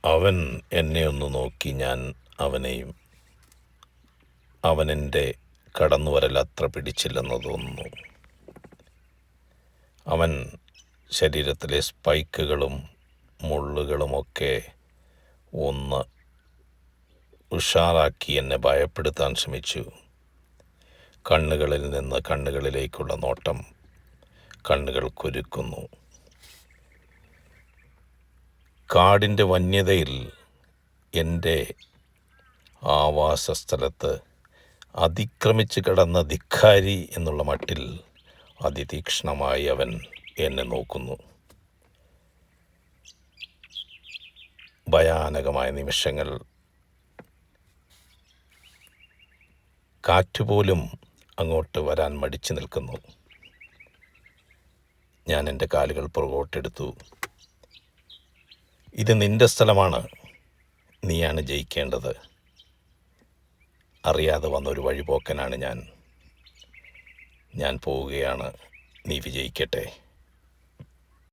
അവൻ എന്നെ ഒന്ന് നോക്കി, ഞാൻ അവനെയും. അവനെൻ്റെ കടന്നുവരൽ അത്ര പിടിച്ചില്ലെന്ന് തോന്നുന്നു. അവൻ ശരീരത്തിലെ സ്പൈക്കുകളും മുള്ളുകളുമൊക്കെ ഒന്ന് ഉഷാറാക്കി എന്നെ ഭയപ്പെടുത്താൻ ശ്രമിച്ചു. കണ്ണുകളിൽ നിന്ന് കണ്ണുകളിലേക്കുള്ള നോട്ടം കണ്ണുകൾ കുരുക്കുന്നു. കാടിൻ്റെ വന്യതയിൽ എൻ്റെ ആവാസസ്ഥലത്ത് അതിക്രമിച്ച് കിടന്ന ധിക്കാരി എന്നുള്ള മട്ടിൽ അതിതീക്ഷ്ണമായി അവൻ എന്നെ നോക്കുന്നു. ഭയാനകമായ നിമിഷങ്ങൾ. കാറ്റുപോലും അങ്ങോട്ട് വരാൻ മടിച്ചു നിൽക്കുന്നു. ഞാൻ എൻ്റെ കാലുകൾ പുറകോട്ടെടുത്തു. ഇത് നിൻ്റെ സ്ഥലമാണ്, നീയാണ് ജയിക്കേണ്ടത്. അറിയാതെ വന്നൊരു വഴിപോക്കനാണ് ഞാൻ പോവുകയാണ്. നീ വിജയിക്കട്ടെ.